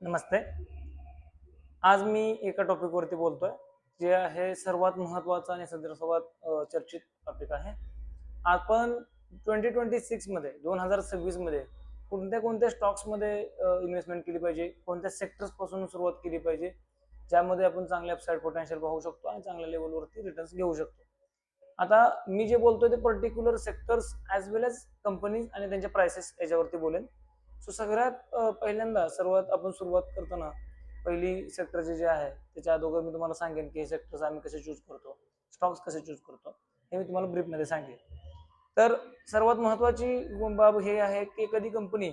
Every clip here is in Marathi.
नमस्ते. आज मी एका टॉपिकवरती बोलतोय, जे आहे सर्वात महत्त्वाचा आणि सध्या सर्वात चर्चित टॉपिक आहे. आपण 2026 मध्ये 2026 मध्ये कोणत्या कोणत्या स्टॉक्समध्ये इन्व्हेस्टमेंट केली पाहिजे, कोणत्या सेक्टर्स पासून सुरुवात केली पाहिजे, ज्यामध्ये आपण चांगले अपसाईड पोटेन्शियल पाहू शकतो आणि चांगल्या लेवलवरती रिटर्न्स घेऊ शकतो. आता मी जे बोलतोय ते पर्टिक्युलर सेक्टर्स ॲज वेल एज कंपनीज आणि त्यांच्या प्राइसेस याच्यावरती बोलेन. सो सगळ्यात पहिल्यांदा आपण सुरुवात करताना पहिली सेक्टरचे जे आहे त्याच्या अगोदर मी तुम्हाला सांगेन की हे सेक्टर्स आम्ही कसे चूज करतो, स्टॉक्स कसे चूज करतो, हे मी तुम्हाला ब्रीफमध्ये सांगेन. तर सर्वात महत्वाची बाब हे आहे की एखादी कंपनी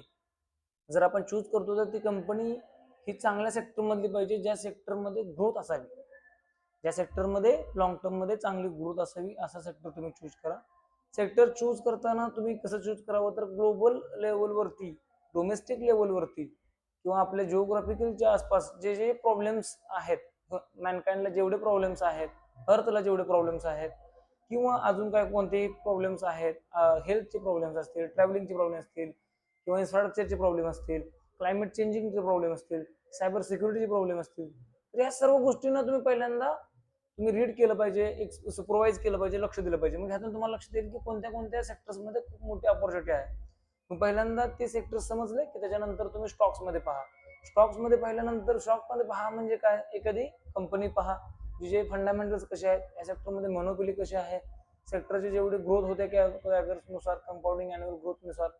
जर आपण चूज करतो तर ती कंपनी ही चांगल्या सेक्टरमधली पाहिजे, ज्या सेक्टरमध्ये ग्रोथ असावी, ज्या सेक्टरमध्ये लॉंग टर्ममध्ये चांगली ग्रोथ असावी, असा सेक्टर तुम्ही चूज करा. सेक्टर चूज करताना तुम्ही कसं चूज करावं, तर ग्लोबल लेवलवरती, डोमेस्टिक लेवलवरती किंवा आपल्या जिओग्राफिकलच्या आसपास जे जे प्रॉब्लेम्स आहेत, मॅनकाइंडला जेवढे प्रॉब्लेम्स आहेत, अर्थला जेवढे प्रॉब्लेम्स आहेत, किंवा अजून काय कोणतेही प्रॉब्लेम्स आहेत, हेल्थचे प्रॉब्लेम्स असतील, ट्रॅव्हलिंगचे प्रॉब्लेम असतील, किंवा इन्फ्रास्ट्रक्चरचे प्रॉब्लेम असतील, क्लायमेट चेंजिंगचे प्रॉब्लेम असतील, सायबर सिक्युरिटीचे प्रॉब्लेम असतील, तर या सर्व गोष्टींना तुम्ही रीड केलं पाहिजे, एक सुपरवाइज केलं पाहिजे, लक्ष दिलं पाहिजे. मग ह्यातून तुम्हाला लक्ष देईल की कोणत्या कोणत्या सेक्टर्समध्ये खूप मोठी अपॉर्च्युनिटी आहे. मग पहिल्यांदा ते सेक्टर समजले की त्याच्यानंतर तुम्ही स्टॉक्समध्ये पहा. स्टॉक्समध्ये पाहिल्यानंतर स्टॉकमध्ये पहा म्हणजे काय, एखादी कंपनी पहा जे फंडामेंटल्स कसे आहेत, या सेक्टरमध्ये मोनोपोली कशी आहे, सेक्टरची जेवढी ग्रोथ होते नुसार, कंपाऊंडिंग अॅन्युअल ग्रोथनुसार,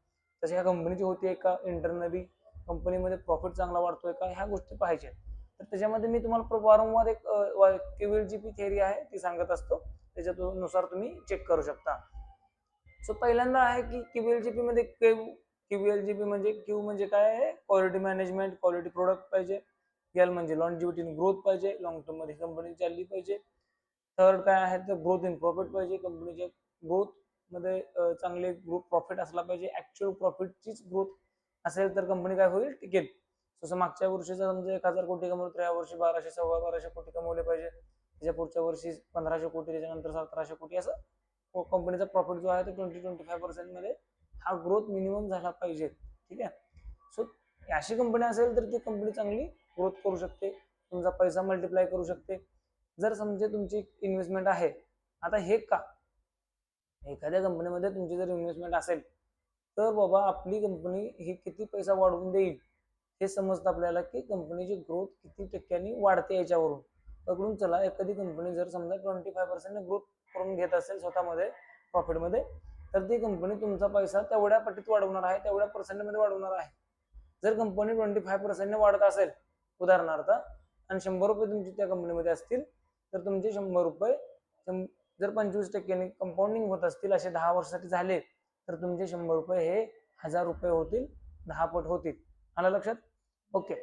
तशी ह्या कंपनीची होती का, इंटरनली कंपनीमध्ये प्रॉफिट चांगला वाढतोय का, ह्या गोष्टी पाहिजेत. तर त्याच्यामध्ये मी तुम्हाला वारंवार एक क्यूएलजीपी थिअरी आहे ती सांगत असतो, त्याच्यानुसार तुम्ही चेक करू शकता. सो पहिल्यांदा आहे की क्यूएलजीपी मध्ये क्यूएलजीपी म्हणजे क्यू म्हणजे काय आहे, क्वालिटी मॅनेजमेंट, क्वालिटी प्रोडक्ट पाहिजे. एल म्हणजे लॉन्जिव्हिटी इन ग्रोथ पाहिजे, लॉंग टर्म मध्ये कंपनी चालली पाहिजे. थर्ड काय आहे तर ग्रोथ इन प्रॉफिट पाहिजे, कंपनीच्या ग्रोथ मध्ये चांगले ग्रोथ प्रॉफिट असला पाहिजे, ऍक्च्युअल प्रॉफिटचीच ग्रोथ असेल तर कंपनी काय होईल, टिकेल. जसं मागच्या वर्षीचा समजा 1000 कोटी कमवले तर या वर्षी 1200 1200 कोटी कमवले पाहिजे, त्याच्या पुढच्या वर्षी 1500 कोटी, त्याच्यानंतर 1700 कोटी, असं कंपनीचा प्रॉफिट जो आहे तो 20-25% मध्ये हा ग्रोथ मिनिमम झाला पाहिजे. ठीक आहे. सो अशी कंपनी असेल तर ती कंपनी चांगली ग्रोथ करू शकते, तुमचा पैसा मल्टिप्लाय करू शकते. जर समजा तुमची इन्व्हेस्टमेंट आहे, आता हे का, एखाद्या कंपनीमध्ये तुमची जर इन्व्हेस्टमेंट असेल तर बाबा आपली कंपनी ही किती पैसा वाढवून देईल हे समजतं आपल्याला की कंपनीची ग्रोथ किती टक्क्यांनी वाढते याच्यावरून. पकडून चला एखादी कंपनी जर समजा 25% ग्रोथ करून घेत असेल स्वतःमध्ये प्रॉफिटमध्ये, तर ती कंपनी तुमचा पैसा तेवढ्या पटीत वाढवणार आहे, तेवढ्या पर्सेंटमध्ये वाढवणार आहे. जर कंपनी 25% वाढत असेल उदाहरणार्थ, आणि 100 रुपये तुमची त्या कंपनीमध्ये असतील, तर तुमचे 100 रुपये जर 25% कंपाऊंडिंग होत असतील, असे 10 वर्षासाठी झाले, तर तुमचे 100 रुपये हे 1000 रुपये होतील, 10 पट होतील. आलं लक्षात? ओके.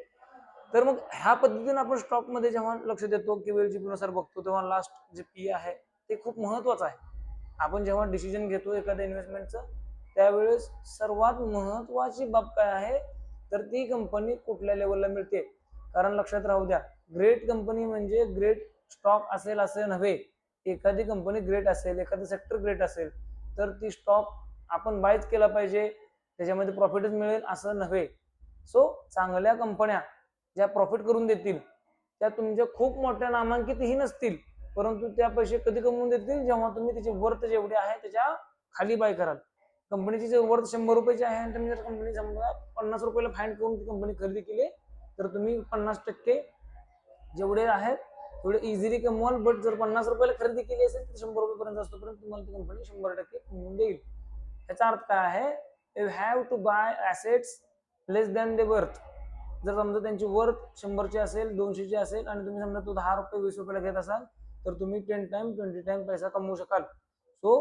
तर मग ह्या पद्धतीने आपण स्टॉकमध्ये जेव्हा लक्ष देतो किंवा नुसार बघतो, तेव्हा लास्ट जे पी आहे ते खूप महत्वाचं आहे. आपण जेव्हा डिसिजन घेतो एखाद्या इन्व्हेस्टमेंटचं, त्यावेळेस सर्वात महत्वाची बाब काय आहे, तर ती कंपनी कुठल्या लेवलला मिळते. कारण लक्षात राहू द्या, ग्रेट कंपनी म्हणजे ग्रेट स्टॉक असेल असं नव्हे. एखादी कंपनी ग्रेट असेल, एखादं सेक्टर ग्रेट असेल, तर ती स्टॉक आपण बायच केला पाहिजे, त्याच्यामध्ये प्रॉफिटच मिळेल असं नव्हे. सो चांगल्या कंपन्या ज्या प्रॉफिट करून देतील, त्या तुमच्या खूप मोठ्या नामांकितही नसतील, परंतु त्या पैसे कधी कमवून देतील, जेव्हा तुम्ही त्याची वर्थ जेवढी आहे त्याच्या खाली बाय कराल. कंपनीची जे वर्थ 100 रुपयाची आहे आणि तुम्ही जर कंपनी समजा 50 रुपयाला फाइंड करून ती कंपनी खरेदी केली, तर तुम्ही 50% जेवढे आहेत तेवढे इझिली कमवाल. बट जर 50 रुपयाला खरेदी केली असेल तर 100 रुपयेपर्यंत असतोपर्यंत तुम्हाला ती कंपनी 100% कमवून देईल. याचा अर्थ काय आहे, you have to buy assets less than the worth. जर समजा त्यांची वर्थ 100ची असेल, 200ची असेल, आणि तुम्ही समजा तो 10 रुपये 20 रुपयाला घेत असाल, तर तुम्ही 10 टाइम 20 टाइम पैसा कमवू शकाल. सो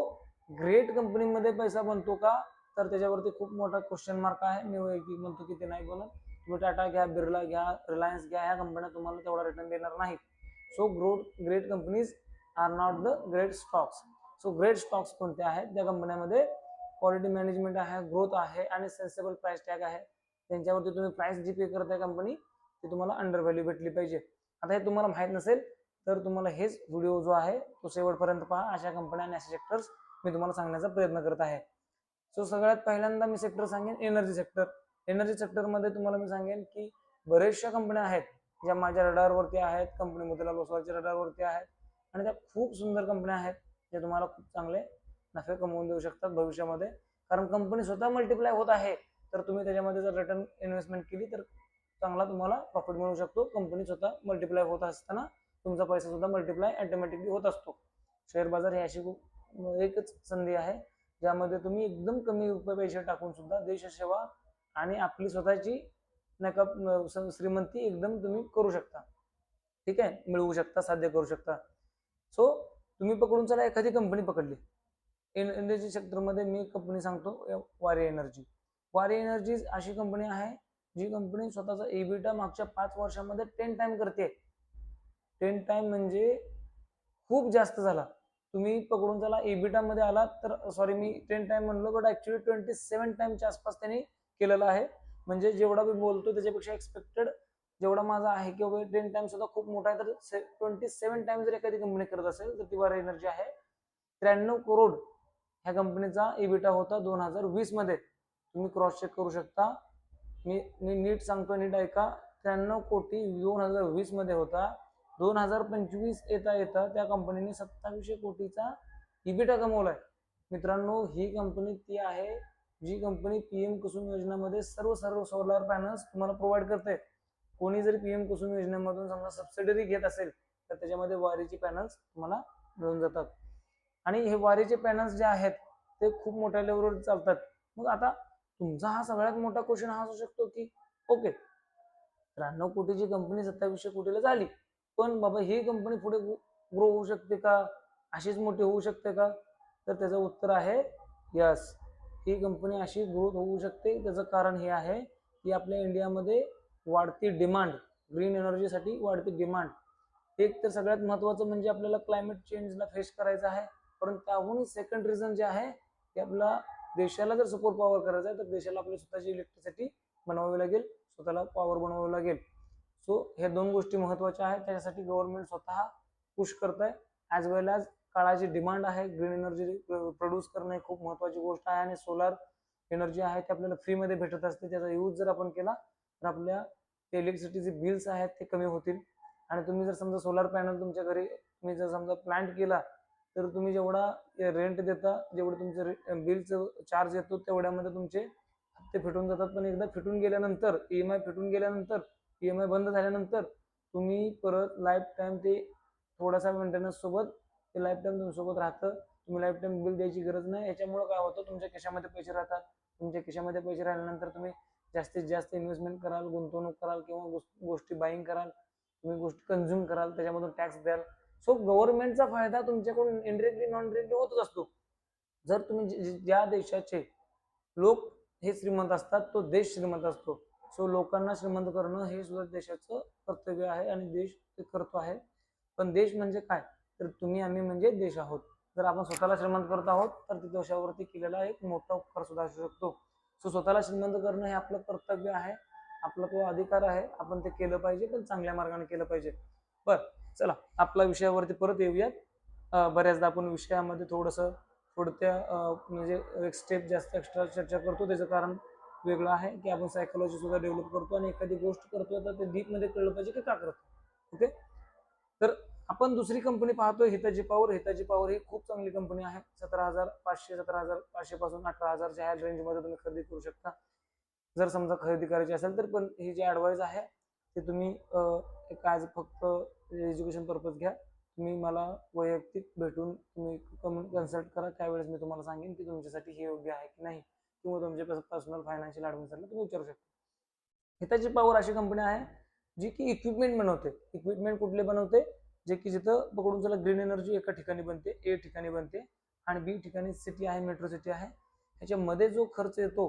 ग्रेट कंपनीमध्ये पैसा बनतो का, तर त्याच्यावरती खूप मोठा क्वेश्चन मार्क आहे. मी म्हणतो की ते नाही बनत. तुम्ही टाटा घ्या, बिर्ला घ्या, रिलायन्स घ्या, ह्या कंपन्या तुम्हाला तेवढा रिटर्न देणार नाहीत. So great companies are not the great stocks. So great stocks कोणते आहेत, त्या कंपन्यामध्ये क्वालिटी मॅनेजमेंट आहे, ग्रोथ आहे आणि सेन्सेबल प्राइस टॅग आहे. त्यांच्यावरती तुम्ही प्राइस जी पे करताय कंपनी, ती तुम्हाला अंडर व्हॅल्यू भेटली पाहिजे. आता हे तुम्हाला माहित नसेल तर तुम्हाला हेच व्हिडिओ जो आहे तो शेवटपर्यंत पहा. अशा कंपन्या आणि असे सेक्टर्स मी तुम्हाला सांगण्याचा प्रयत्न करत आहे. सो सगळ्यात पहिल्यांदा मी सेक्टर सांगेन एनर्जी सेक्टर. एनर्जी सेक्टरमध्ये तुम्हाला मी सांगेन की बऱ्याचशा कंपन्या आहेत ज्या माझ्या रडारवरती आहेत, कंपनी मोतीलाल ओसवालच्या रडारवरती आहेत, आणि त्या खूप सुंदर कंपन्या आहेत ज्या तुम्हाला खूप चांगले नफे कमवून देऊ शकतात भविष्यामध्ये. कारण कंपनी स्वतः मल्टिप्लाय होत आहे, तर तुम्ही त्याच्यामध्ये जर रिटर्न इन्व्हेस्टमेंट केली तर चांगला तुम्हाला प्रॉफिट मिळू शकतो. कंपनी स्वतः मल्टिप्लाय होत असताना तुमचा पैसा सुद्धा मल्टिप्लाय ऑटोमॅटिकली होत असतो. शेअर बाजार ही अशी एकच संधी आहे ज्यामध्ये तुम्ही एकदम कमी रुपये पैसे टाकून सुद्धा देशसेवा आणि आपली स्वतःची श्रीमंती एकदम तुम्ही करू शकता. ठीक आहे, मिळवू शकता, साध्य करू शकता. सो तुम्ही पकडून चला एखादी कंपनी पकडली एनर्जी सेक्टरमध्ये, मी कंपनी सांगतो वारी एनर्जी. वारी एनर्जी अशी कंपनी आहे जी कंपनी स्वतःचा एबिटा मागच्या 5 वर्षामध्ये 10 टाइम करते. 10 टाइम म्हणजे खूप जास्त झाला. तुम्ही पकडून चला एबिटा मध्ये आलात तर, सॉरी मी 10 टाइम म्हणलो, बट ऍक्च्युली 27 टाइमच्या आसपास त्यांनी केलेलं आहे. म्हणजे जेवढा मी बोलतो त्याच्यापेक्षा एक्सपेक्टेड जेवढा माझा आहे किंवा 10 टाइम सुद्धा खूप मोठा आहे, तर 27 टाइम जर एखादी कंपनी करत असेल तर ती वारी एनर्जी आहे. 93 करोड ह्या कंपनीचा एबिटा होता 2020 मध्ये. तुम्ही क्रॉस चेक करू शकता. मी नीट सांगतो, नीट ऐका. 93 कोटी 2020 मध्ये होता. 2025 येता येता त्या कंपनीने 2700 कोटीचा इबिटा कमवलाय. मित्रांनो, ही कंपनी ती आहे जी कंपनी पीएम कुसुम योजनेमध्ये सर्व सोलार पॅनल्स तुम्हाला प्रोव्हाइड करते. कोणी जरी पीएम कुसुम योजनेमधून समजा सबसिडी घेत असेल तर त्याच्यामध्ये वारीची पॅनल्स तुम्हाला मिळून जातात. आणि हे वारीचे पॅनल्स जे आहेत ते खूप मोठ्या लेवलवर चालतात. मग आता तुमचा हा सगळ्यात मोठा क्वेश्चन हा असू शकतो की ओके, 93 कोटीची कंपनी 2700 कोटीला झाली, पण बाबा ही कंपनी पुढे ग्रो होऊ शकते का, अशीच मोठी होऊ शकते का? तर त्याचं उत्तर आहे यस, ही कंपनी अशी ग्रोथ होऊ शकते. त्याचं कारण हे आहे की आपल्या इंडियामध्ये वाढती डिमांड, ग्रीन एनर्जीसाठी वाढती डिमांड. एक तर सगळ्यात महत्वाचं म्हणजे आपल्याला क्लायमेट चेंजला फेस करायचं आहे, परंतु त्याहून सेकंड रिझन जे आहे की आपला देशाला जर सपोर्ट पॉवर करायचा आहे तर देशाला आपली स्वतःची इलेक्ट्रिसिटी बनवावी लागेल, स्वतःला पॉवर बनवावी लागेल. सो ह्या दोन गोष्टी महत्वाच्या आहेत. त्याच्यासाठी गव्हर्नमेंट स्वतः पुश करत आहे. ॲज वेल ॲज काळाची डिमांड आहे, ग्रीन एनर्जी प्रोड्यूस करणं खूप महत्वाची गोष्ट आहे. आणि सोलार एनर्जी आहे ते आपल्याला फ्रीमध्ये भेटत असते. त्याचा यूज जर आपण केला तर आपल्या इलेक्ट्रिसिटीचे बिल्स आहेत ते कमी होतील. आणि तुम्ही जर समजा सोलार पॅनल तुमच्या घरी तुम्ही जर समजा प्लांट केला तर तुम्ही जेवढा रेंट देता, जेवढं तुमचं बिलचं चार्ज येतो तेवढ्यामध्ये तुमचे हप्ते फिटून जातात. पण एकदा फिटून गेल्यानंतर, ईएमआय फिटून गेल्यानंतर, ईएमआय बंद झाल्यानंतर तुम्ही परत लाईफ टाइम ते थोडासा मेंटेनन्स सोबत ते लाईफ टाइम तुमच्यासोबत राहतं. तुम्ही लाईफ टाइम बिल द्यायची गरज नाही. याच्यामुळे काय होतं, तुमच्या खिशामध्ये पैसे राहतात. तुमच्या खिशामध्ये पैसे राहिल्यानंतर तुम्ही जास्तीत जास्त इन्व्हेस्टमेंट कराल, गुंतवणूक कराल किंवा गोष्टी बाईंग कराल, तुम्ही गोष्टी कंझ्युम कराल, त्याच्यामधून टॅक्स द्याल. सो गव्हर्नमेंटचा फायदा तुमच्याकडून इनडायरेक्टली नॉन डायरेक्टली होतच असतो. जर तुम्ही ज्या देशाचे लोक हे श्रीमंत असतात तो देश श्रीमंत असतो. सो लोकांना श्रीमंत करणं हे सुद्धा देशाचं कर्तव्य आहे आणि देश ते करतो आहे. पण देश म्हणजे काय, तर तुम्ही आम्ही म्हणजे देश आहोत. जर आपण स्वतःला श्रीमंत करत आहोत तर ते देशावरती केलेला एक मोठा उपकार सुद्धा असू शकतो. सो स्वतःला श्रीमंत करणं हे आपलं कर्तव्य आहे, आपला तो अधिकार आहे. आपण ते केलं पाहिजे, पण चांगल्या मार्गाने केलं पाहिजे. बर, चला आपला विषयावरती परत येऊयात. बऱ्याचदा आपण विषयामध्ये थोडक्या म्हणजे एक स्टेप जास्त एक्स्ट्रा चर्चा करतो. त्याचं कारण वेगळं आहे की आपण सायकोलॉजी सुद्धा डेव्हलप करतो आणि एखादी गोष्ट करतोय तर ते डीप मध्ये कळलं पाहिजे की का करतो. ओके, तर आपण दुसरी कंपनी पाहतोय हिताची पॉवर. हिताची पॉवर ही खूप चांगली कंपनी आहे. 17,500 पासून 18,000च्या ह्या रेंजमध्ये तुम्ही खरेदी करू शकता जर समजा खरेदी करायची असेल तर. पण ही जी ऍडवाइस आहे ते तुम्ही एक आज फक्त एज्युकेशन पर्पज घ्या. तुम्ही मला वैयक्तिक भेटून तुम्ही कन्सल्ट करा, त्यावेळेस मी तुम्हाला सांगेन की तुमच्यासाठी हे योग्य आहे की नाही, किंवा तुमच्या पर्सनल फायनान्शियल ऍडमिशनला तुम्ही विचारू शकता. हिताची पॉवर अशी कंपनी आहे जी की इक्विपमेंट बनवते. इक्विपमेंट कुठले बनवते, जे की जिथं पकडून चला ग्रीन एनर्जी एका ठिकाणी बनते, ए ठिकाणी बनते आणि बी ठिकाणी सिटी आहे, मेट्रो सिटी आहे. ह्याच्यामध्ये जो खर्च येतो,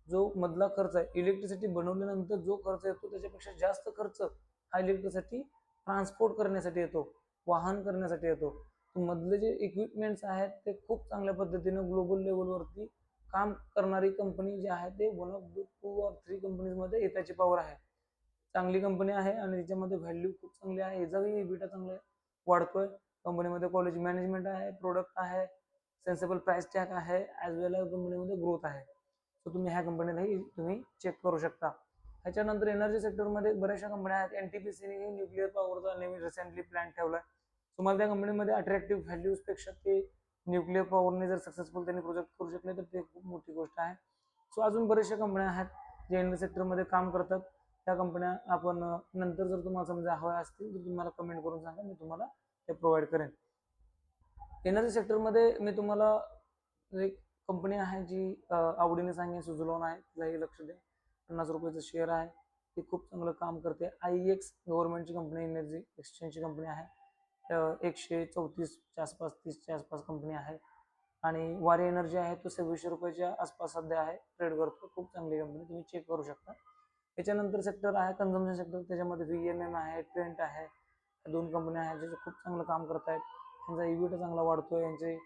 जो मधला खर्च आहे, इलेक्ट्रिसिटी बनवल्यानंतर जो खर्च येतो त्याच्यापेक्षा जास्त खर्च हा इलेक्ट्रिसिटी ट्रान्सपोर्ट करण्यासाठी येतो, वाहन करण्यासाठी येतो. मधले जे इक्विपमेंट्स आहेत ते खूप चांगल्या पद्धतीने ग्लोबल लेवलवरती काम करणारी कंपनी जी आहे ते 1 ऑफ 2 or 3 कंपनीज मध्ये हिताची पॉवर आहे. चांगली कंपनी आहे आणि त्याच्यामध्ये व्हॅल्यू खूप चांगली आहे. याचाही इबिटा चांगला वाढतोय. कंपनीमध्ये कॉलेज मॅनेजमेंट आहे, प्रोडक्ट आहे, सेन्सेबल प्राइस टॅग आहे, ॲज वेल एज कंपनीमध्ये ग्रोथ आहे. सो तुम्ही ह्या कंपनीलाही तुम्ही चेक करू शकता. ह्याच्यानंतर एनर्जी सेक्टरमध्ये बऱ्याचशा कंपन्या आहेत. एनटीपीसीने न्यूक्लिअर पॉवरचा नवीन रिसेंटली प्लॅन ठेवलाय. तुम्हाला त्या कंपनीमध्ये अट्रॅक्टिव्ह व्हॅल्यूज पेक्षा ते न्यूक्लिअर पॉवरने जर सक्सेसफुल त्यांनी प्रोजेक्ट करू शकले तर ते खूप मोठी गोष्ट आहे. सो अजून बऱ्याचशा कंपन्या आहेत जे एनर्जी सेक्टरमध्ये काम करतात. त्या कंपन्या आपण नंतर जर तुम्हाला समजा हव्या असतील तर तुम्हाला कमेंट करून सांगा, मी तुम्हाला ते प्रोव्हाइड करेन. एनर्जी सेक्टरमध्ये मी तुम्हाला एक कंपनी आहे जी आवडीने सांगेन, सुझलॉन आहे. तिलाही लक्ष द्या. 50 रुपयाचं शेअर आहे. ती खूप चांगलं काम करते. IEX गव्हर्नमेंटची कंपनी, एनर्जी एक्सचेंजची कंपनी आहे. 134च्या आसपास, 30च्या आसपास कंपनी आहे. आणि वारी एनर्जी आहे तो 2600 रुपयाच्या आसपास सध्या आहे, ट्रेड करतो. खूप चांगली कंपनी, तुम्ही चेक करू शकता. त्याच्यानंतर सेक्टर आहे कन्झम्पशन सेक्टर. त्याच्यामध्ये VMM आहे, ट्रेंट आहे. दोन कंपन्या आहेत ज्याचे खूप चांगलं काम करत आहेत. त्यांचा EBITDA चांगला वाढतोय. यांचे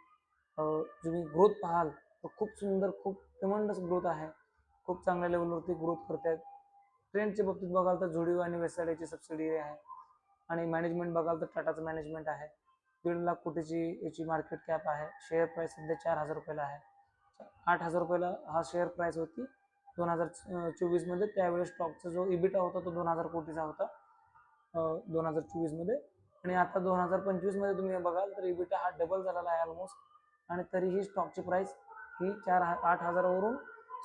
तुम्ही ग्रोथ पाहाल तर खूप सुंदर, खूप ट्रिमंडस ग्रोथ आहे. खूप चांगल्या लेवलवरती ग्रोथ करतायत. ट्रेंडच्या बाबतीत बघाल तर झोडिओ आणि वेस्टसाईड याची सबसिडी आहे. आणि मॅनेजमेंट बघाल तर टाटाचं मॅनेजमेंट आहे. 1.5 लाख कोटीची याची मार्केट कॅप आहे. शेअर प्राइस सध्या 4,000 रुपयाला आहे. 8,000 रुपयाला हा शेअर प्राइस होती 2024 मध्ये. त्यावेळेस स्टॉकचा जो EBITDA होता तो 2,000 कोटीचा होता 2024 मध्ये. आणि आता 2025 मध्ये तुम्ही बघाल तर EBITDA हा डबल झालेला आहे ऑलमोस्ट. आणि तरीही स्टॉकची प्राइस ही 8,000 वरून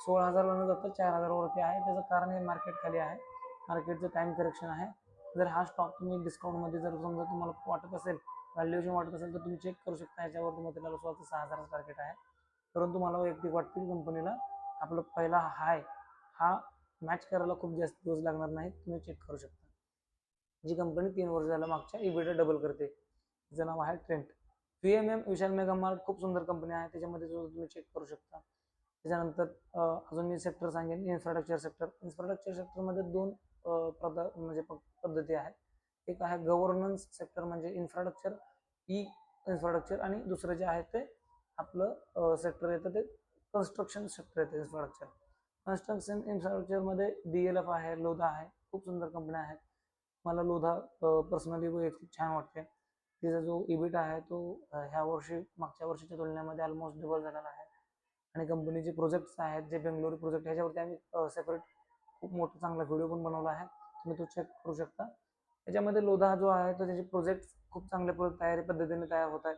16,000 न जाता 4,000 वरती आहे. त्याचं कारण हे मार्केट खाली आहे, मार्केटचं टाइम करेक्शन आहे. जर हा स्टॉक तुम्ही डिस्काउंटमध्ये जर समजा तुम्हाला वाटत असेल, व्हॅल्युएशन वाटत असेल तर तुम्ही चेक करू शकता. याच्यावर तुम्हाला त्याला 6,000 टार्गेट आहे. परंतु मला वैयक्तिक वाटते की कंपनीला आपला पहिला हाय हा मॅच करायला खूप जास्त दिवस लागणार नाहीत. तुम्ही चेक करू शकता. जी कंपनी 3 वर्ष झालं मागच्या EBITDA डबल करते, तिचं नाव आहे ट्रेंट. VMM विशाल मेगा मार्ट खूप सुंदर कंपनी आहे, त्याच्यामध्ये सुद्धा तुम्ही चेक करू शकता. त्याच्यानंतर अजून मी सेक्टर सांगेन, इन्फ्रास्ट्रक्चर सेक्टर. इन्फ्रास्ट्रक्चर सेक्टरमध्ये दोन म्हणजे पद्धती आहेत. एक आहे गव्हर्नन्स सेक्टर, म्हणजे इन्फ्रास्ट्रक्चर, इन्फ्रास्ट्रक्चर. आणि दुसरं जे आहे ते आपलं सेक्टर येतं ते कन्स्ट्रक्शन सेक्टर येतं. इन्फ्रास्ट्रक्चर कन्स्ट्रक्शन इन्फ्रास्ट्रक्चरमध्ये DLF आहे, लोधा आहे. खूप सुंदर कंपन्या आहेत. मला लोधा पर्सनली वैयक्तिक छान वाटते. तिचा जो EBITDA आहे तो ह्या वर्षी मागच्या वर्षीच्या तुलनेमध्ये ऑलमोस्ट डबल झालेला आहे. आणि कंपनीचे प्रोजेक्ट्स आहेत जे बेंगलोर प्रोजेक्ट, ह्याच्यावरती आम्ही सेपरेट खूप मोठा चांगला व्हिडिओ पण बनवला आहे, तुम्ही तो चेक करू शकता. त्याच्यामध्ये लोधा जो आहे तर त्याचे प्रोजेक्ट खूप चांगल्या तयारी पद्धतीने तयार होत आहेत.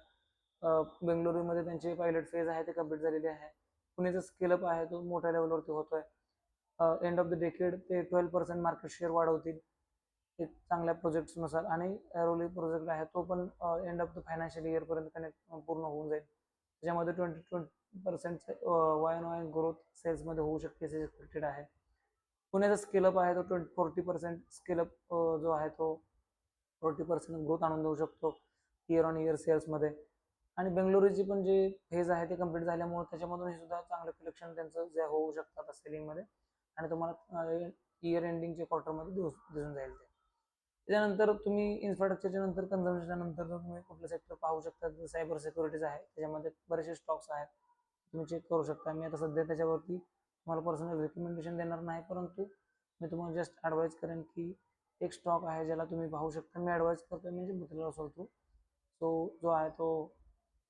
बेंगलुरूमध्ये त्यांचे पायलट फेज आहे ते कम्प्लीट झालेले आहे. पुण्याचा स्केलअप आहे तो मोठ्या लेवलवरती होतोय. एंड ऑफ द डेकेड ते 12% मार्केट शेअर वाढवतील एक चांगल्या प्रोजेक्ट्सनुसार. आणि एरोली प्रोजेक्ट आहे तो पण end of the financial year पर्यंत कनेक्ट पूर्ण होऊन जाईल. त्याच्यामध्ये 20% YoY ग्रोथ सेल्समध्ये होऊ शकते असे एक्सपेक्टेड आहे. पुण्याचा स्केलअप आहे तो 40% स्केलअप जो आहे तो 40% ग्रोथ आणून देऊ शकतो इयर ऑन इयर सेल्समध्ये. आणि बेंगलोरची पण जे फेज आहे ते कम्प्लीट झाल्यामुळे त्याच्यामधून हे सुद्धा चांगलं कलेक्शन त्यांचं जे होऊ शकतात सेलिंगमध्ये. आणि तुम्हाला इयर एंडिंगच्या क्वार्टरमध्ये दिसून जाईल ते. त्याच्यानंतर तुम्ही इन्फ्रास्ट्रक्चरच्या नंतर कन्झम्पशनच्या नंतर तुम्ही कुठलं सेक्टर पाहू शकता. सायबर सिक्युरिटीज आहे, त्याच्यामध्ये बरेचसे स्टॉक्स आहेत, तुम्ही चेक करू शकता. मी आता सध्या त्याच्यावरती तुम्हाला पर्सनल रिकमेंडेशन देणार नाही, परंतु मी तुम्हाला जस्ट ॲडवाईज करेन की एक स्टॉक आहे ज्याला तुम्ही पाहू शकता. मी ॲडवाईज करतो म्हणजे मित्राला सोडतो. तो जो आहे तो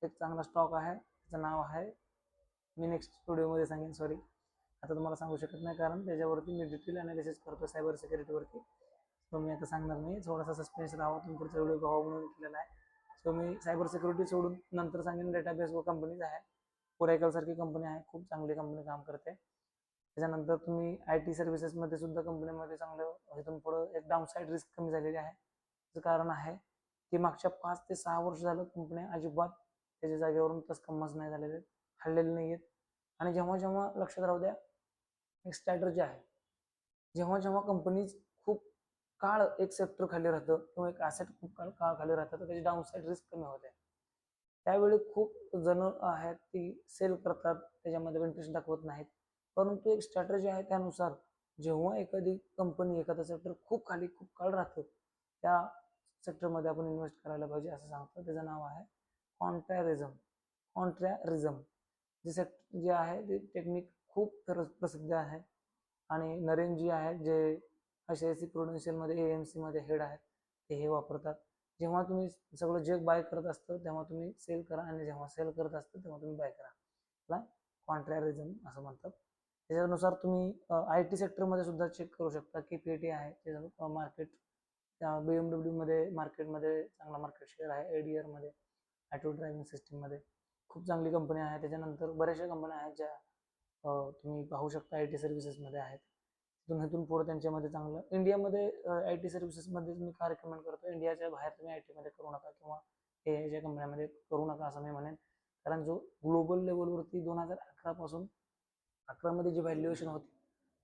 एक चांगला स्टॉक आहे, त्याचं नाव आहे, मी नेक्स्ट व्हिडिओमध्ये सांगेन. सॉरी, आता तुम्हाला सांगू शकत नाही कारण त्याच्यावरती मी डिटेल अनालिसिस करतो सायबर सिक्युरिटीवरती. सो मी आता सांगणार नाही, थोडासा सस्पेन्स राहावा, तुम्ही पुढचा व्हिडिओ पाहावा म्हणून केलेला आहे. सो मी सायबर सिक्युरिटी सोडून नंतर सांगेन डेटाबेस व कंपनीज आहे. ओरॅकल सारखी कंपनी आहे, खूप चांगली कंपनी काम करते. त्याच्यानंतर तुम्ही IT सर्व्हिसेसमध्ये सुद्धा कंपनीमध्ये चांगलं, इथून पुढं एक डाऊन साईड रिस्क कमी झालेली आहे. त्याचं कारण आहे की मागच्या 5 ते 6 वर्ष झालं कंपन्या अजिबात त्याच्या जागेवरून तसकम्मच नाही झालेले आहेत, हल्लेले नाही आहेत. आणि जेव्हा जेव्हा लक्षात राहू द्या, एक स्ट्रॅटर्जी आहे, जेव्हा जेव्हा कंपनीज खूप काळ एक सेक्टर खाली राहतं किंवा एक ॲसेट खूप काळ खाली राहतं तर त्याची डाऊन साईड रिस्क कमी होते. त्यावेळी खूप जण आहेत ती सेल करतात, त्याच्यामध्ये इंटरेस्ट दाखवत नाहीत. परंतु एक स्ट्रॅटर्जी आहे, त्यानुसार जेव्हा एखादी कंपनी, एखादं सेक्टर खूप खाली खूप काळ राहतं त्या सेक्टरमध्ये आपण इन्व्हेस्ट करायला पाहिजे असं सांगतं. त्याचं नाव आहे कॉन्ट्रॅरिझम. जे आहे ते टेक्निक खूप प्रसिद्ध आहे. आणि नरेन जी आहेत जे ICICI प्रुडेन्शियलमध्ये AMC मध्ये हेड आहेत, ते हे वापरतात. जेव्हा तुम्ही सगळं जग बाय करत असतं तेव्हा तुम्ही सेल करा, आणि जेव्हा सेल करत असतं तेव्हा तुम्ही बाय करा. त्याला कॉन्ट्रॅरिझम असं म्हणतात. त्याच्यानुसार तुम्ही आय टी सेक्टरमध्ये सुद्धा चेक करू शकता की पेटी आहे त्याचं मार्केट, BMW मध्ये मार्केटमध्ये चांगला मार्केट शेअर आहे, ADR मध्ये ऑटो ड्रायव्हिंग सिस्टीममध्ये खूप चांगली कंपनी आहे. त्याच्यानंतर बऱ्याचशा कंपन्या आहेत ज्या तुम्ही पाहू शकता आय टी सर्व्हिसेसमध्ये आहेत. इथून पुढे त्यांच्यामध्ये चांगलं इंडियामध्ये आय टी सर्व्हिसेसमध्ये मी का रेकमेंड करतो, इंडियाच्या बाहेर तुम्ही आय टीमध्ये करू नका किंवा AIच्या कंपन्यामध्ये करू नका असं मी म्हणेन. कारण जो ग्लोबल लेवलवरती 2011 पासून 11 मध्ये जी व्हॅल्युएशन होती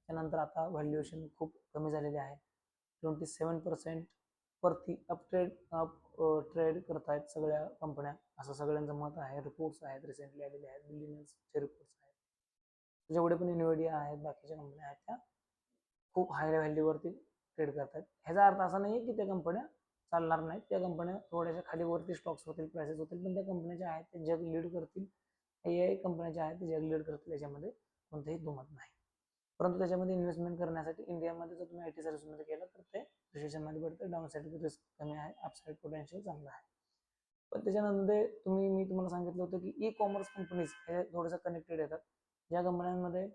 त्यानंतर आता व्हॅल्युएशन खूप कमी झालेली आहे. 27% वरती ट्रेड करत आहेत सगळ्या कंपन्या, असं सगळ्यांचं मत आहे. रिपोर्ट्स आहेत रिसेंटली आलेले आहेत, बिलियन्सचे रिपोर्ट्स आहेत. जेवढे पण इन्व्हिडिया आहेत बाकीच्या कंपन्या आहेत त्या खूप हाय व्हॅल्यूवरती ट्रेड करतात. ह्याचा अर्थ असा नाही की त्या कंपन्या चालणार नाहीत, त्या कंपन्या थोड्याशा खालीवरती स्टॉक्स होतील, प्राइसेस होतील, पण त्या कंपन्या ज्या आहेत ते जग लीड करतील. AI कंपन्या ज्या आहेत ते जग लीड करतील, याच्यामध्ये कोणतेही दुमत नाही. परंतु त्याच्यामध्ये इन्व्हेस्टमेंट करण्यासाठी इंडियामध्ये जर तुम्ही IT सर्व्हिसमध्ये केलं तर ते रिसेशनमध्ये पडतं, डाऊन साईड रिस्क कमी आहे, अपसाईड पोटेन्शियल चांगलं आहे. पण त्याच्यानंतर मी तुम्हाला सांगितलं होतं की ई कॉमर्स कंपनीज हे थोडंसं कनेक्टेड येतात. ज्या कंपन्यांमध्ये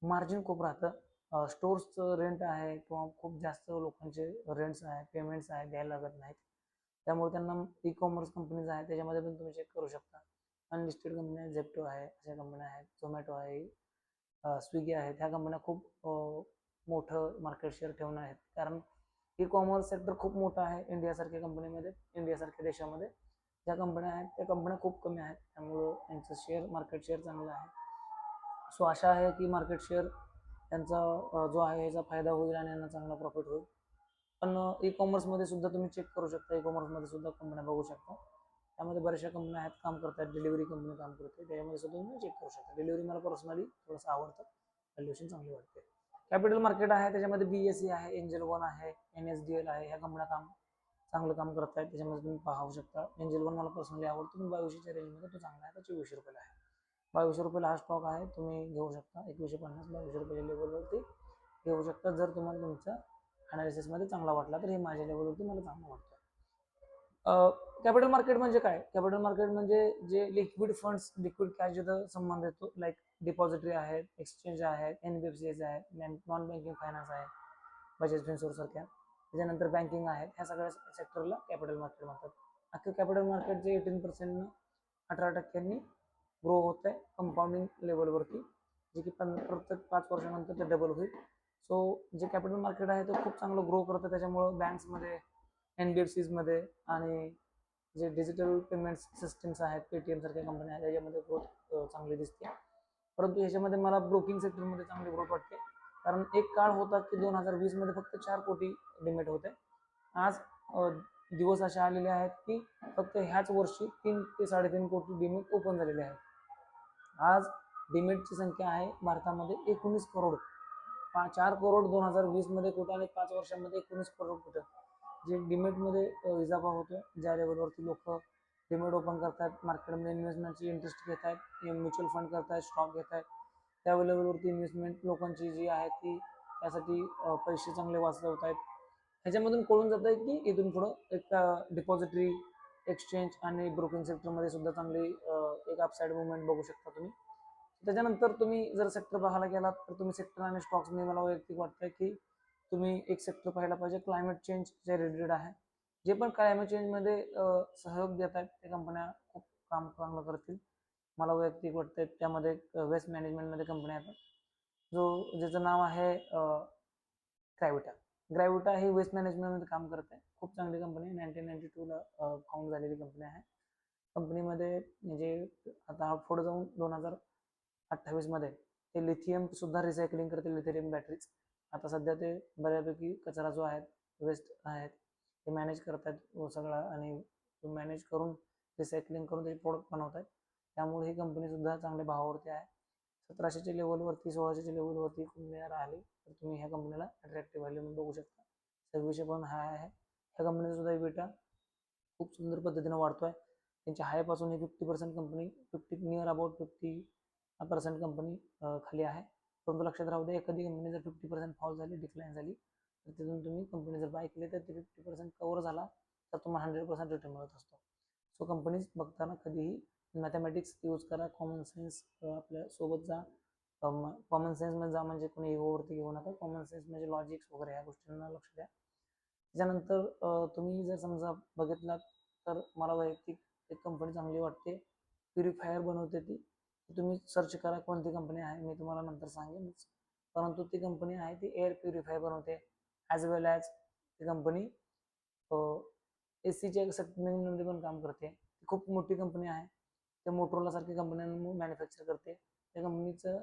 मार्जिन खूप राहतं, स्टोर्सचं रेंट आहे किंवा खूप जास्त लोकांचे रेंट्स आहे, पेमेंट्स आहे, द्यायला लागत नाहीत, त्यामुळे त्यांना ई कॉमर्स कंपनीज आहेत त्याच्यामध्ये पण तुम्ही चेक करू शकता. अनलिस्टेड कंपन्या झेप्टो आहे, अशा कंपन्या आहेत, झोमॅटो आहे, स्विगी आहे, ह्या कंपन्या खूप मोठं मार्केट शेअर ठेवणं आहेत. कारण ई कॉमर्स सेक्टर खूप मोठा आहे इंडियासारख्या कंपनीमध्ये, इंडियासारख्या देशामध्ये ज्या कंपन्या आहेत त्या कंपन्या खूप कमी आहेत, त्यामुळं त्यांचं मार्केट शेअर चांगलं आहे. सो आशा आहे की मार्केट शेअर त्यांचा जो आहे याचा फायदा होईल आणि यांना चांगला प्रॉफिट होईल. पण ई कॉमर्समध्ये सुद्धा तुम्ही चेक करू शकता, ई कॉमर्समध्ये सुद्धा कंपन्या बघू शकता, त्यामध्ये बऱ्याचशा कंपन्या आहेत काम करतात, डिलिव्हरी कंपनी काम करते, त्याच्यामध्ये सुद्धा तुम्ही चेक करू शकता. डिलिव्हरी मला पर्सनली थोडंसं आवडतं, व्हॅल्युएशन चांगली वाटते. कॅपिटल मार्केट आहे त्याच्यामध्ये BSE आहे, एंजल वन आहे, NSDL आहे, ह्या कंपन्या चांगलं काम करत आहेत, त्याच्यामध्ये तुम्ही पाहू शकता. एंजल वन मला पर्सनली आवडतो, पण 2200च्या रेंजमध्ये तो चांगला आहे, तो 2400 रुपयाला आहे. 2200 रुपयाला हा स्टॉक आहे, तुम्ही घेऊ शकता. 2150 2200 रुपयाच्या लेवलवरती घेऊ शकता जर तुम्हाला तुमच्या अनालिसिसमध्ये चांगला वाटला तर. हे माझ्या लेवलवरती मला चांगला वाटतं. कॅपिटल मार्केट म्हणजे काय? कॅपिटल मार्केट म्हणजे जे लिक्विड फंड्स, लिक्विड कॅश जिथं संबंध येतो, लाईक डिपॉझिटरी आहेत, एक्सचेंज आहेत, NBFCs आहेत, नॉन बँकिंग फायनान्स आहे, बजाज फिन्सर्व सारख्या, त्याच्यानंतर बँकिंग आहेत, ह्या सगळ्या सेक्टरला कॅपिटल मार्केट म्हणतात. अख्खं कॅपिटल मार्केट जे 18% 18% ग्रो होत आहे कंपाऊंडिंग लेवलवरती, जे की प्रत्येक 5 वर्षानंतर ते डबल होईल. सो जे कॅपिटल मार्केट आहे ते खूप चांगलं ग्रो करतं, त्याच्यामुळं बँक्समध्ये, NBFCs मध्ये आणि जे डिजिटल पेमेंट सिस्टम्स आहेत, पेटीएम सारख्या कंपन्या आहेत, त्याच्यामध्ये ग्रोथ चांगली दिसते. परंतु ह्याच्यामध्ये मला ब्रोकिंग सेक्टरमध्ये चांगली ग्रोथ वाटते, कारण एक काळ होता की 2020 मध्ये फक्त 4 कोटी डिमेट होते. आज दिवस असे आलेले आहेत की फक्त ह्याच वर्षी 3 ते 3.5 कोटी डिमेट ओपन झालेले आहेत. आज डिमेटची संख्या आहे भारतामध्ये 19 करोड. 4 करोड 2020 मध्ये कुठं आणि 5 वर्षांमध्ये 19 करोड कुठं. जे डिमेटमध्ये इजाफा होतोय, ज्या लेवलवरती लोक डिमेट ओपन करतात, मार्केटमध्ये इन्व्हेस्टमेंटची इंटरेस्ट घेत आहेत, म्युच्युअल फंड करतायत, स्टॉक घेत आहेत, त्या लेवलवरती इन्व्हेस्टमेंट लोकांची जी आहे ती त्यासाठी पैसे चांगले वाचवत आहेत. ह्याच्यामधून कळून जात आहे की इथून पुढं एक डिपॉझिटरी, एक्सचेंज आणि ब्रोकिंग सेक्टरमध्ये सुद्धा चांगली एक अपसाईड मुवमेंट बघू शकता तुम्ही. त्याच्यानंतर तुम्ही जर सेक्टर बघायला गेलात तर तुम्ही सेक्टर आणि स्टॉक्सने मला वैयक्तिक वाटतंय की तुम्ही एक सेक्टर पाहायला पाहिजे क्लायमेट चेंज जे रिलेटेड आहे. जे पण क्लायमेट चेंजमध्ये सहयोग देत आहेत त्या कंपन्या खूप काम चांगलं करतील मला वैयक्तिक वाटतंय. त्यामध्ये वेस्ट मॅनेजमेंटमध्ये कंपन्या येतात, ज्याचं नाव आहे ग्रॅव्हिटा. ग्रॅव्हिटा ही वेस्ट मॅनेजमेंटमध्ये काम करते, खूप चांगली कंपनी आहे. 1992ला फाउंड झालेली कंपनी आहे. कंपनीमध्ये म्हणजे आता पुढे जाऊन 2028 मध्ये ते लिथियम सुद्धा रिसायकलिंग करतील, लिथियम बॅटरीज. आता सध्या ते बऱ्यापैकी कचरा जो आहे, वेस्ट आहेत, ते मॅनेज करतात सगळा आणि मॅनेज करून रिसायकलिंग करून त्याचे प्रोडक्ट बनवत आहेत. त्यामुळे ही कंपनी सुद्धा चांगल्या भावावरती आहे. 1700च्या लेवलवरती, 1600च्या लेवलवरती कंपनी राहिली तर तुम्ही ह्या कंपनीला अट्रॅक्टिव्ह व्हॅल्यू म्हणून बघू शकता. सर्विस पण हाय आहे. ह्या कंपनीचा सुद्धा EBITDA खूप सुंदर पद्धतीने वाढतोय. त्यांच्या हायपासून ही 50% कंपनी, नियर अबाउट 50% कंपनी खाली आहे. परंतु लक्षात राहू दे, एखादी कंपनी जर 50% फॉल झाली, डिक्लाइन झाली, तर तिथून तुम्ही कंपनी जर बाय केली तर ते 50% कव्हर झाला तर तुम्हाला 100% रिटर्न मिळत असतो. सो कंपनीज बघताना कधीही मॅथमॅटिक्स यूज करा, कॉमन सेन्स आपल्या सोबत जा, कॉमन सेन्समध्ये जा, म्हणजे कोणी इगोवरती घेऊ नका. कॉमन सेन्स म्हणजे लॉजिक्स वगैरे ह्या गोष्टींना लक्ष द्या. त्याच्यानंतर तुम्ही जर समजा बघितलात तर मला वैयक्तिक एक कंपनी चांगली वाटते, प्युरिफायर बनवते ती. तुम्ही सर्च करा कोणती कंपनी आहे, मी तुम्हाला नंतर सांगेन. परंतु ती कंपनी आहे ती एअर प्युरिफायर बनवते, ॲज वेल ॲज ती कंपनी एसीच्या सेगमेंटमध्ये पण काम करते. खूप मोठी कंपनी आहे. त्या मोटरोला सारखी कंपन्यांना मॅन्युफॅक्चर करते. त्या कंपनीचं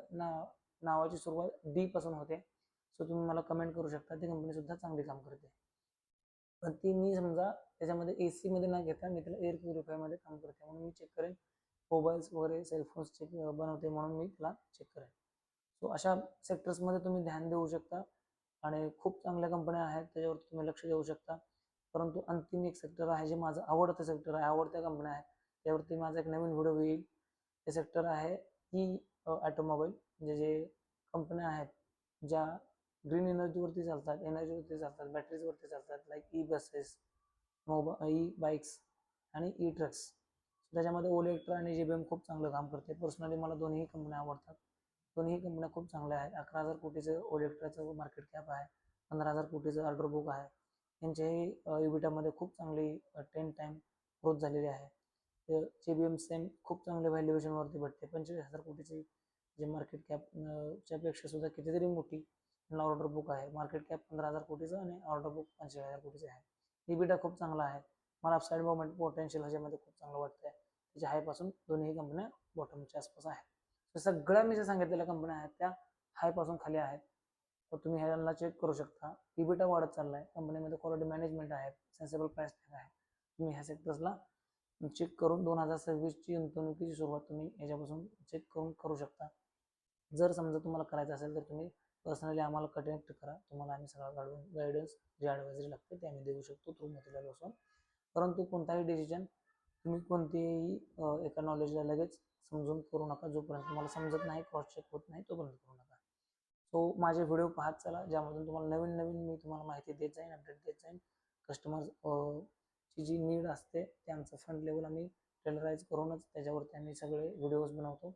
नावाची सुरुवात डी पासून होते. सो तुम्ही मला कमेंट करू शकता, ती कंपनी सुद्धा चांगली काम करते. पण ती मी समजा त्याच्यामध्ये एसी मध्ये न घेता मी त्याला एअर प्युरिफायर मध्ये काम करते, म्हणून मी चेक करेन. मोबाईल्स वगैरे सेलफोन्स चेक बनवते म्हणून मी त्याला चेक करेन. सो अशा सेक्टर्समध्ये तुम्ही ध्यान देऊ शकता आणि खूप चांगल्या कंपन्या आहेत, त्याच्यावरती तुम्ही लक्ष देऊ शकता. परंतु अंतिम एक सेक्टर आहे जे माझं आवडतं सेक्टर आहे, आवडत्या कंपन्या आहेत, त्यावरती माझा एक नवीन व्हिडिओ येईल. ते सेक्टर आहे ई ऑटोमोबाईल, म्हणजे जे कंपन्या आहेत ज्या ग्रीन एनर्जीवरती चालतात, एनर्जीवरती चालतात, बॅटरीजवरती चालतात, like e buses, E bikes आणि ई ट्रक्स. त्याच्यामध्ये ओलेक्ट्रा आणि जेबीएम खूप चांगलं काम करते. पर्सनली मला दोन्ही कंपन्या आवडतात. दोन्ही कंपन्या खूप चांगल्या आहेत. 11,000 कोटीचं ओलेक्ट्राचं मार्केट कॅप आहे, 15,000 कोटीचं ऑर्डर बुक आहे. यांच्याही इबिटामध्ये खूप चांगली 10 टाइम ग्रोथ झालेली आहे. जेबीएम सेम खूप चांगल्या व्हॅल्युएशनवरती भेटते. 25,000 कोटीची जे मार्केट कॅप च्यापेक्षा सुद्धा कितीतरी मोठी ऑर्डर बुक आहे. मार्केट कॅप 15,000 कोटीचं आणि ऑर्डर बुक 25,000 कोटीचं आहे. इबिटा खूप चांगला आहे. मला अपसाईड मोमेंट पोटेन्शियल ह्याच्यामध्ये खूप चांगलं वाटतंय. त्याच्या हायपासून दोन्ही कंपन्या बॉटमच्या आसपास आहेत. सगळ्या मी जे सांगितलेल्या कंपन्या आहेत त्या हायपासून खाली आहेत. तर तुम्ही ह्याला चेक करू शकता. इबिटा वाढत चाललाय, कंपनीमध्ये क्वालिटी मॅनेजमेंट आहे, सेन्सेबल प्राइस टॅग आहे. तुम्ही ह्या सेक्टर्सला चेक करून 2026ची गुंतवणुकीची सुरुवात तुम्ही याच्यापासून चेक करून करू शकता. जर समजा तुम्हाला करायचं असेल तर तुम्ही पर्सनली आम्हाला कनेक्ट करा. तुम्हाला आम्ही सगळा गायडन्स जे ॲडवायझरी लागते ते आम्ही देऊ शकतो थ्रू मोतीलाल ओसवाल. परंतु कोणताही डिसिजन तुम्ही कोणतेही एका नॉलेजला लगेच समजून करू नका. जोपर्यंत तुम्हाला समजत नाही, क्रॉस चेक होत नाही, तोपर्यंत करू नका. सो माझे व्हिडिओ पाहत चला, ज्यामधून तुम्हाला नवीन नवीन मी तुम्हाला माहिती देत जाईन, अपडेट देत जाईन. कस्टमर ची जी नीड असते ते आमचं फ्रंट लेवल आम्ही टेलराईज करूनच त्याच्यावरती आम्ही सगळे व्हिडिओज बनवतो.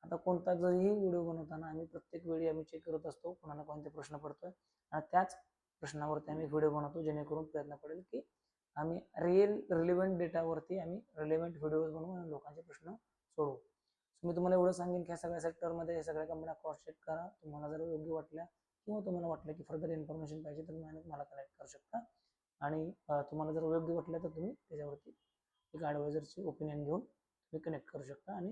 आता कोणता जरीही व्हिडिओ बनवताना आम्ही प्रत्येक वेळी आम्ही चेक करत असतो कोणाला कोणते प्रश्न पडतोय आणि त्याच प्रश्नावरती आम्ही व्हिडिओ बनवतो, जेणेकरून प्रयत्न पडेल की आम्ही रिलेव्हंट डेटावरती आम्ही रिलेव्हंट व्हिडिओज बनवू आणि लोकांचे प्रश्न सोडवू. मी तुम्हाला एवढं सांगेन की ह्या सगळ्या सेक्टरमध्ये हे सगळ्या कंपन्या क्रॉस चेक करा. तुम्हाला जर योग्य वाटल्या किंवा तुम्हाला वाटलं की फर्दर इन्फॉर्मेशन पाहिजे तर मला कनेक्ट करू शकता. आणि तुम्हाला जर योग्य वाटलं तर तुम्ही त्याच्यावरती एक ॲडवायझरची ओपिनियन घेऊन तुम्ही कनेक्ट करू शकता आणि